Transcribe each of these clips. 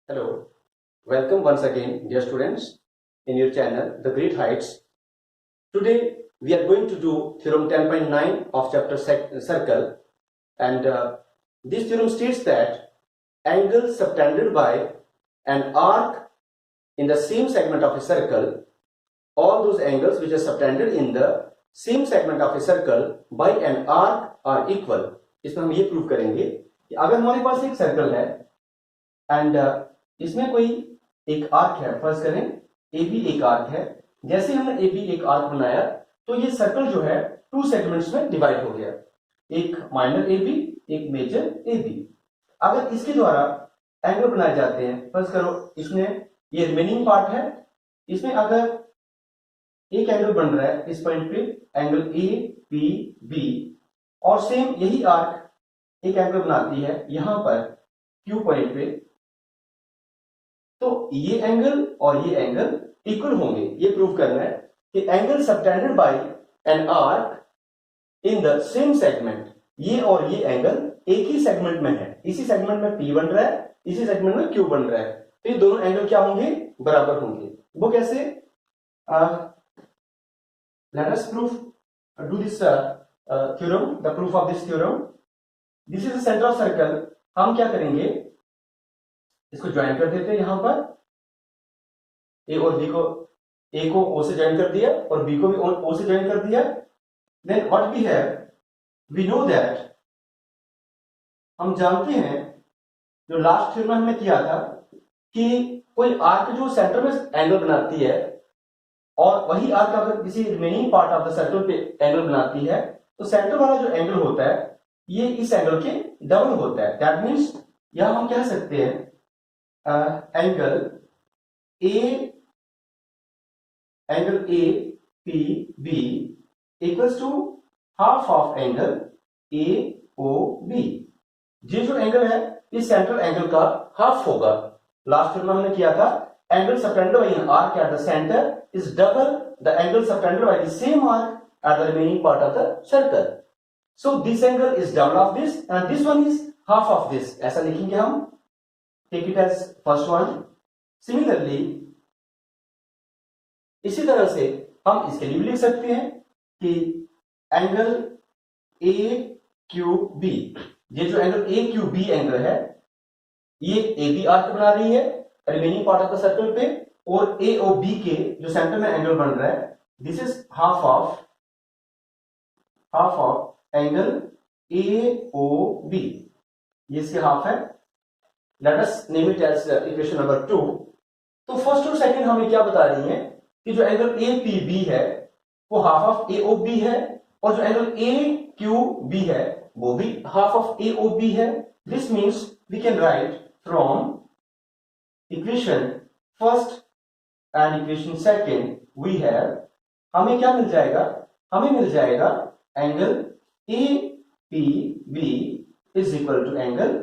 Hello, welcome once again, dear students, in your channel, The Great Heights. Today, we are going to do theorem 10.9 of chapter Circle, and this theorem states that angles subtended by an arc in the same segment of a circle, all those angles which are subtended in the same segment of a circle by an arc are equal. इसमें हम ये prove करेंगे कि अगर हमारे पास एक circle है and इसमें कोई एक आर्क है, फर्ज करें ए बी एक आर्क है। जैसे हमने ए बी एक आर्क बनाया तो ये सर्कल जो है टू सेगमेंट्स में डिवाइड हो गया, एक माइनर ए बी, एक मेजर ए बी। अगर इसके द्वारा एंगल बनाए जाते हैं, फर्ज करो इसमें ये रिमेनिंग पार्ट है, इसमें अगर एक एंगल बन रहा है इस पॉइंट पे एंगल ए पी बी, और सेम यही आर्क एक एंगल बनाती है यहां पर क्यू पॉइंट पे, तो ये एंगल और ये एंगल इक्वल होंगे। ये प्रूव करना है कि angle subtended by an arc in the same segment, ये और ये एंगल एक ही सेगमेंट में है, इसी सेगमेंट में P बन रहा है, इसी सेगमेंट में Q बन रहा है, तो ये दोनों एंगल क्या होंगे, बराबर होंगे। वो कैसे? Let us proof do this theorem, the proof of this theorem. This is the center of circle. हम क्या करेंगे, इसको ज्वाइन कर देते हैं यहां पर, ए और बी को, ए को ओ से ज्वाइन कर दिया और बी को भी ओ से ज्वाइन कर दिया। Then what we have, we know that, हम जानते हैं जो लास्ट थ्योरम में हमने किया था कि कोई आर्क जो सेंटर में एंगल बनाती है और वही आर्क अगर किसी remaining part of the circle पे एंगल बनाती है तो सेंटर वाला जो एंगल होता है ये इस एंगल के डबल होता है। दैट मीन्स यहां हम कह सकते हैं angle A P B equals to half of angle A O B. ये जो एंगल है इस सेंट्रल एंगल का हाफ होगा। लास्ट में हमने किया था angle subtended by an arc at the centre is double the angle subtended by the same arc at the remaining part of the circle. So this angle is double of this and this one is half of this. ऐसा लिखेंगे हम, take it as first one. Similarly, इसी तरह से हम इसके लिए भी लिख सकते हैं कि एंगल ए क्यू बी, ये जो angle A Q B angle है ये ए बी आर्क बना रही है remaining part of the circle पे, और ए ओ बी के जो सेंटर में एंगल बन रहा है this is half of angle AOB, ये इसके हाफ है। Let us name it as equation number 2। तो फर्स्ट और सेकंड हमें क्या बता रही है कि जो एंगल APB है वो हाफ ऑफ AOB है, और जो एंगल AQB है वो भी हाफ ऑफ AOB है। This means we can write from equation first and equation second we have, हमें क्या मिल जाएगा, हमें मिल जाएगा angle APB is equal to angle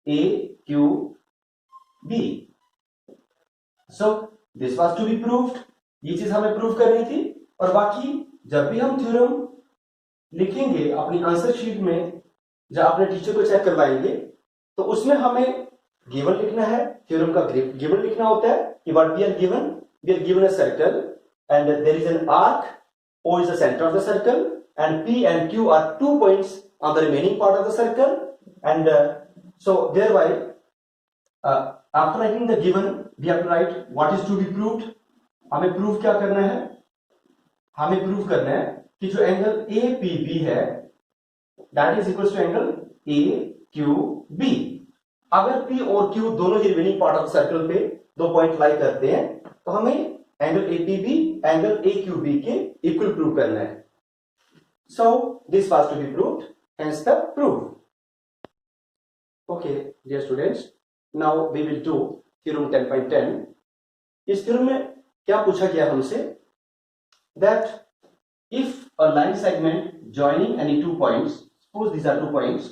AQB. So this was to be proved. ये चीज हमें प्रूव करनी थी। और बाकी जब भी हम थ्योरम लिखेंगे अपनी आंसर शीट में, जब अपने टीचर को चेक करवाएंगे तो उसमें हमें गिवन लिखना है, थ्योरम का गिवन लिखना होता है कि what we are given a circle and there is an arc, O is the center of the circle and P and Q are 2 points on the remaining part of the circle, and so thereby after writing the given we have to write what is to be proved. हमें prove क्या करना है, हमें prove करना है कि जो angle APB है that is equals to angle AQB। अगर P और Q दोनों ही रिमेनिंग पार्ट ऑफ सर्कल पे दो पॉइंट लाई करते हैं तो हमें एंगल APB एंगल AQB के इक्वल प्रूव करना है। So this was to be proved, hence the proof. Okay, dear students, now we will do theorem 10.10. इस theorem में क्या पूछा गया हमसे, that if a line segment joining any 2 points, suppose these are 2 points,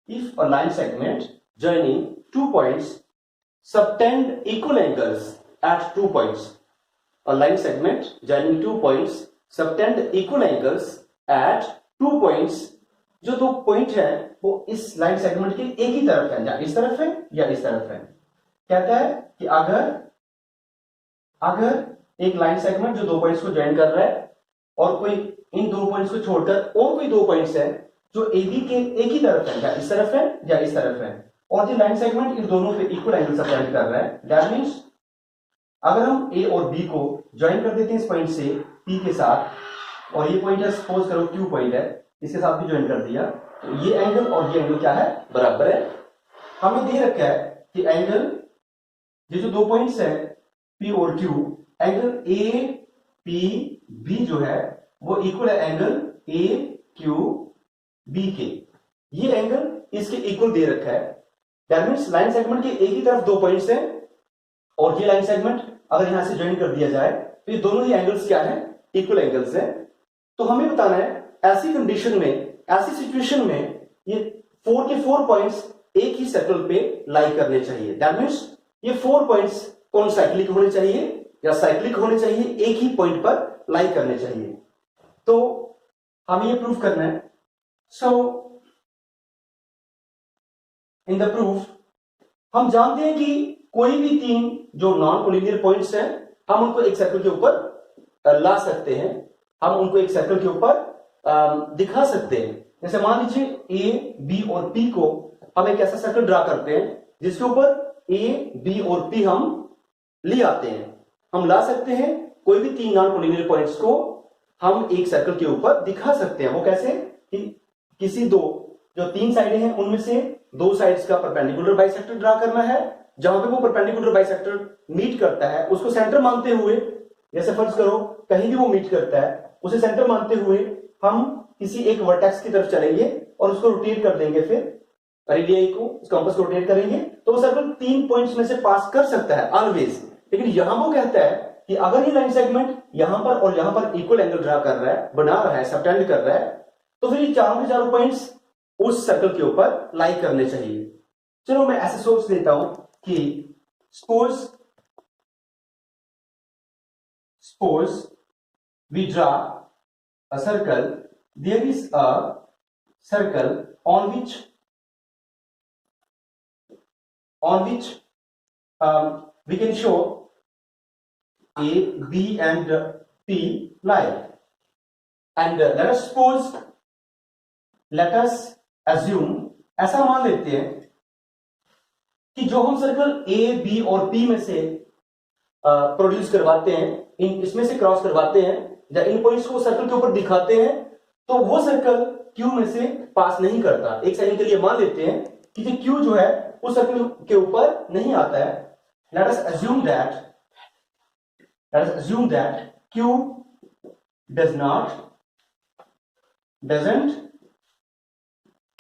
if a line segment joining 2 points subtend equal angles at 2 points, a line segment joining 2 points subtend equal angles at 2 points जो दो point है वो इस line segment के एक ही तरफ है, या इस तरफ है या इस तरफ है। कहता है कि अगर एक लाइन सेगमेंट जो दो पॉइंट्स को ज्वाइन कर रहा है और कोई इन दो पॉइंट्स को छोड़कर और कोई दो पॉइंट्स है जो AB के एक ही तरफ है, या इस तरफ है या इस तरफ है, और जो लाइन सेगमेंट इन दोनों पे इक्वल एंगल सप्रेंट कर रहा है, दैट मींस अगर हम A और B को ज्वाइन कर देते हैं इस पॉइंट से P के साथ, और ये पॉइंट है सपोज करो Q पॉइंट है, इसके साथ भी ज्वाइन कर दिया, तो ये एंगल और ये एंगल क्या है, बराबर है। हमें दे रखा है कि एंगल, ये जो दो पॉइंट्स है P और Q, एंगल APB जो है वो इक्वल है एंगल AQB के। ये एंगल इसके इक्वल दे रखा है, दैट मींस लाइन सेगमेंट के एक ही तरफ दो पॉइंट्स हैं, और ये लाइन सेगमेंट अगर यहां से ज्वाइन कर दिया जाए तो ये दोनों ही एंगल्स क्या है, इक्वल एंगल्स हैं। तो हमें बताना है ऐसी कंडीशन में, ऐसी सिचुएशन में ये 4 के 4 पॉइंट्स एक ही सर्कल पे लाई करने चाहिए। दैट मींस ये 4 पॉइंट्स कौन साइक्लिक होने चाहिए या साइक्लिक होने चाहिए, एक ही पॉइंट पर लाई करने चाहिए। तो हमें ये प्रूफ करना है। सो इन द प्रूफ हम जानते हैं कि कोई भी तीन जो नॉन कोलिनियर पॉइंट्स हैं हम उनको एक सर्कल के ऊपर ला सकते हैं, हम उनको एक सर्कल के ऊपर दिखा सकते हैं। जैसे मान लीजिए A, B और P को हम एक ऐसा सर्कल ड्रा करते हैं जिसके ऊपर A, B और P हम ले आते हैं। हम ला सकते हैं कोई भी तीन नॉन कोलिनियर पॉइंट्स को हम एक सर्कल के ऊपर दिखा सकते हैं। वो कैसे कि किसी दो जो तीन साइडें हैं उनमें से दो साइड्स का परपेंडिकुलर बाइसेक्टर ड्रा करना है, जहां पे वो परपेंडिकुलर बाइसेक्टर मीट करता है उसको सेंटर मानते हुए, जैसे फर्ज करो कहीं भी वो मीट करता है उसे सेंटर मानते हुए हम किसी एक वर्टेक्स की तरफ चलेंगे और उसको रोटेट कर देंगे, फिर रेडियस को इस कंपास को रोटेट करेंगे तो वो सर्कल तीन पॉइंट्स में से पास कर सकता है ऑलवेज। लेकिन यहां वो कहता है कि अगर ये लाइन सेगमेंट यहां पर और यहां पर इक्वल एंगल ड्रा कर रहा है, बना रहा है, सबटेंड कर रहा है, तो फिर ये चारों के चारों पॉइंट्स उस सर्कल के ऊपर लाई करने चाहिए। चलो मैं ऐसे सोच लेता हूं कि suppose we draw a circle, there is a circle on which we can show A, B and P lie, and let us assume, ऐसा मान लेते हैं कि जो हम सर्कल A, B और P में से प्रोड्यूस करवाते हैं, इन इसमें से क्रॉस करवाते हैं या इन पॉइंट्स को सर्कल के ऊपर दिखाते हैं, तो वो सर्कल Q में से पास नहीं करता। एक सेकंड के लिए मान लेते हैं कि जो Q जो है उस सर्कल के ऊपर नहीं आता है। Let us assume that Q doesn't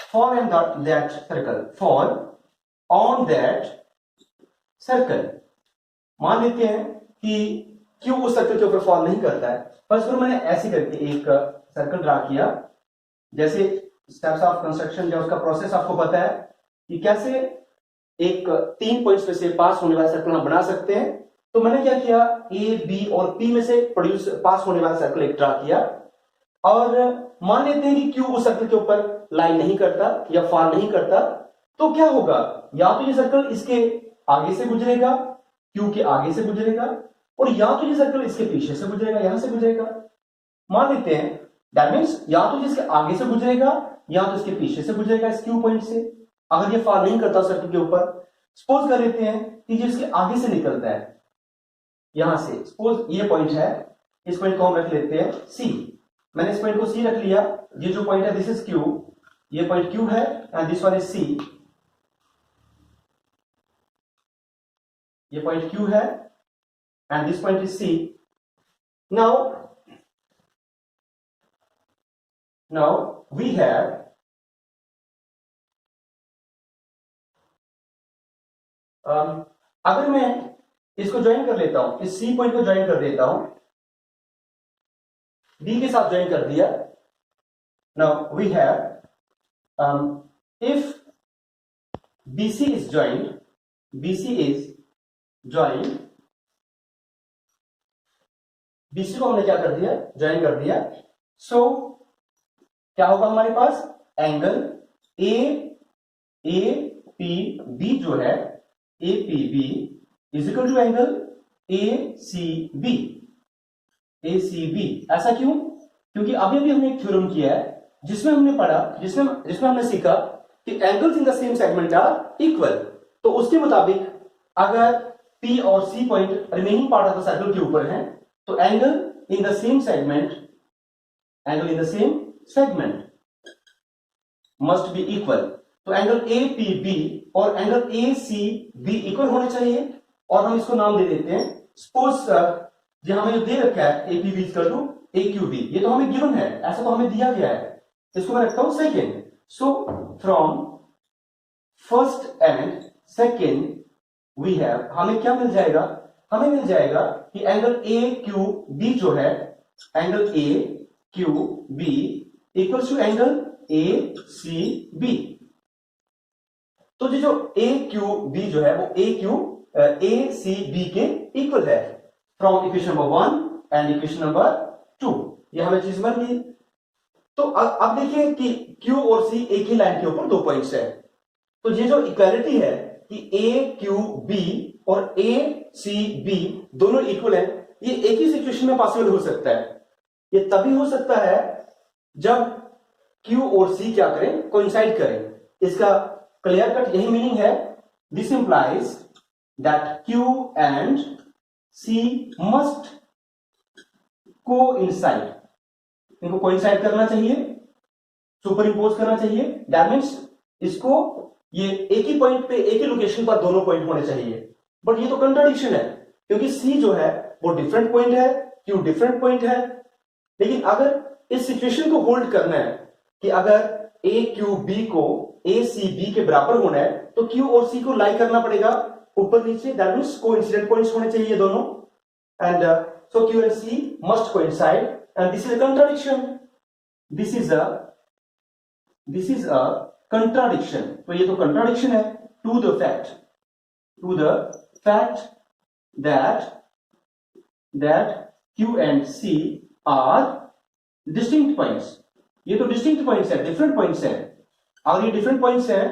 fall in on that circle. मान लेते हैं कि Q उस सर्कल के ऊपर फॉल नहीं करता है। फर्स्ट मैंने ऐसे करके एक सर्कल ड्रा किया, जैसे स्टेप्स ऑफ कंस्ट्रक्शन जो उसका प्रोसेस आपको पता है कि कैसे एक तीन पॉइंट्स में से पास होने वाला सर्कल हम बना सकते हैं। तो मैंने क्या किया, A, B और P में से पास होने वाला सर्कल एक ड्रा किया, और मान लेते हैं कि Q उस सर्कल के ऊपर लाइन नहीं करता या फॉल नहीं करता, तो क्या होगा, या तो ये सर्कल इसके आगे से गुजरेगा, Q के आगे से गुजरेगा, और या तो ये सर्कल इसके पीछे से गुजरेगा, यहां से गुजरेगा। मान लेते हैं दैट मींस या तो इसके आगे से गुजरेगा या तो इसके पीछे से गुजरेगा इस Q पॉइंट से, अगर ये फॉल नहीं करता सर्कल के ऊपर। सपोज कर लेते हैं कि ये इसके आगे से निकलता है, यहां से सपोज ये पॉइंट है, इस पॉइंट को हम रख लेते हैं C। मैंने इस पॉइंट को C रख लिया, ये जो पॉइंट है दिस इज Q, ये पॉइंट Q है and this one is C। ये पॉइंट Q है and this point is C. Now we have अगर मैं इसको ज्वाइन कर लेता हूं, इस C पॉइंट को ज्वाइन कर देता हूं, D के साथ ज्वाइन कर दिया। Now we have if BC is joined, BC को हमने क्या कर दिया, ज्वाइन कर दिया। सो क्या होगा हमारे पास, एंगल APB जो है APB is equal to angle ACB। ऐसा क्यों? क्योंकि अभी अभी हमने एक थ्योरम किया है जिसमें हमने पढ़ा, जिसमें हमने सीखा कि angles in the same segment are equal. तो उसके मुताबिक अगर P और C point remaining part of the circle के ऊपर है तो angle in the same segment must be equal. तो एंगल APB और एंगल ACB इक्वल होने चाहिए और हम इसको नाम दे देते हैं, सपोज जो हमें दे रखा है APB इक्वल टू AQB, ये तो हमें गिवन है, ऐसा तो हमें दिया गया है, इसको मैं रखता हूं second. So from first and second we have, हमें क्या मिल जाएगा? हमें मिल जाएगा कि एंगल AQB जो है, angle AQB equals to angle ACB। तो जो AQB जो है वो ACB के इक्वल है from equation number 1 and equation number 2। ये हमें चीज बन गई। तो अब देखिए कि Q और C एक ही लाइन के ऊपर 2 पॉइंट्स है, तो ये जो इक्वालिटी है कि AQB और ACB दोनों इक्वल है, ये एक ही सिचुएशन में पॉसिबल हो सकता है। ये तभी हो सकता है जब Q और C क्या करें? कोइंसाइड करें। इसका क्लियर कट यही मीनिंग है। This implies that Q and C must coincide, इनको कोइंसाइड करना चाहिए, सुपर इंपोज करना चाहिए। दैट मीन्स इसको ये एक ही पॉइंट पे, एक ही लोकेशन पर दोनों पॉइंट होने चाहिए। बट ये तो कंट्राडिक्शन है क्योंकि C जो है वो डिफरेंट पॉइंट है, Q डिफरेंट पॉइंट है। लेकिन अगर इस सिचुएशन को होल्ड करना है कि अगर AQB को ACB के बराबर होना है तो Q और C को लाई करना पड़ेगा ऊपर नीचे। दैट मीन्स कोइंसिडेंट पॉइंट्स होने चाहिए दोनों, and so Q and C must coincide, and this is a contradiction. This is a contradiction. तो ये तो contradiction है to the fact that Q and C are distinct points. ये तो distinct points है, different points है। अगर ये different points है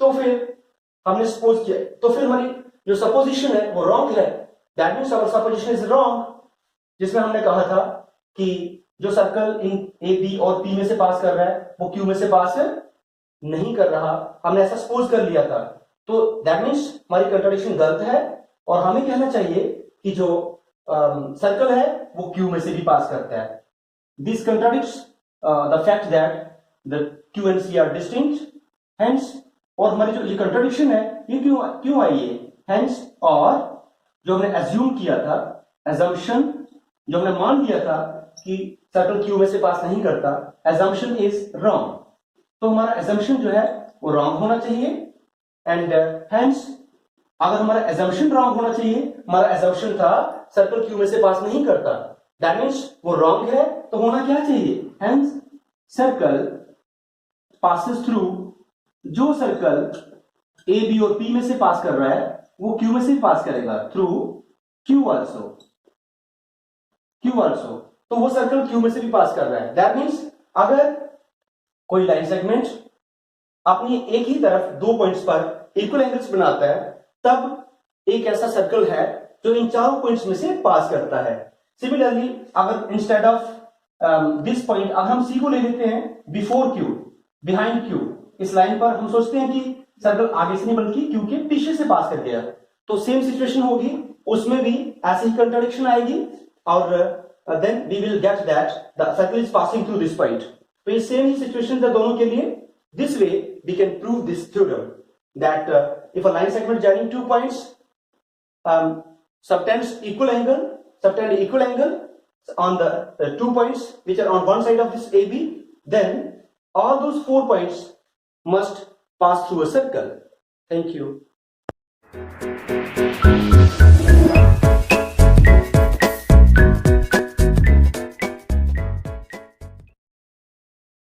तो फिर हमने सपोज किया, तो फिर हमारी जो सपोजिशन है वो रॉन्ग है। That means our supposition is wrong, जिसमें हमने कहा था कि जो सर्कल इन A, B और P में से पास कर रहा है वो Q में से पास नहीं कर रहा, हमने ऐसा सपोज कर लिया था। तो दैट मीन्स हमारी कंट्राडिक्शन गलत है और हमें कहना चाहिए कि जो सर्कल है वो Q में से भी पास करता है। This contradicts the fact that the Q and C are distinct, hence. और हमारी जो ये कंट्राडिक्शन है ये क्यों आई है? हेंस, और जो हमने एज्यूम किया था, एजम्पशन जो हमने मान लिया था कि सर्कल Q में से पास नहीं करता, एजम्पशन इज रॉन्ग। तो हमारा एजम्पशन जो है वो रॉन्ग होना चाहिए, एंड हेंस अगर हमारा एजम्पशन रॉन्ग होना चाहिए, हमारा एजम्पशन था सर्कल Q में से पास नहीं करता, दैट मीन्स वो रॉन्ग है, तो होना क्या चाहिए? हेंस सर्कल पासेस थ्रू, जो सर्कल A, B और P में से पास कर रहा है वो Q में से पास करेगा थ्रू Q आल्सो। तो वो सर्कल Q में से भी पास कर रहा है। दैट मीन्स अगर कोई लाइन सेगमेंट अपनी एक ही तरफ 2 पॉइंट्स पर इक्वल एंगल्स बनाता है, तब एक ऐसा सर्कल है जो इन चारों पॉइंट्स में से पास करता है। सिमिलरली अगर इंस्टेड ऑफ दिस पॉइंट अगर हम C को ले लेते हैं बिफोर Q, बिहाइंड Q, इस लाइन पर हम सोचते हैं कि सर्कल आगे से नहीं बल्कि Q के पीछे से पास कर गया, तो सेम सिचुएशन होगी, उसमें भी ऐसी ही कंट्राडिक्शन आएगी और then we will get that the circle is passing through this point. तो ये सेम ही सिचुएशन है दोनों के लिए। This way we can prove this theorem that if a line segment joining 2 points subtends equal angle on the 2 points which are on one side of this AB, then all those 4 points must pass through a circle. Thank you.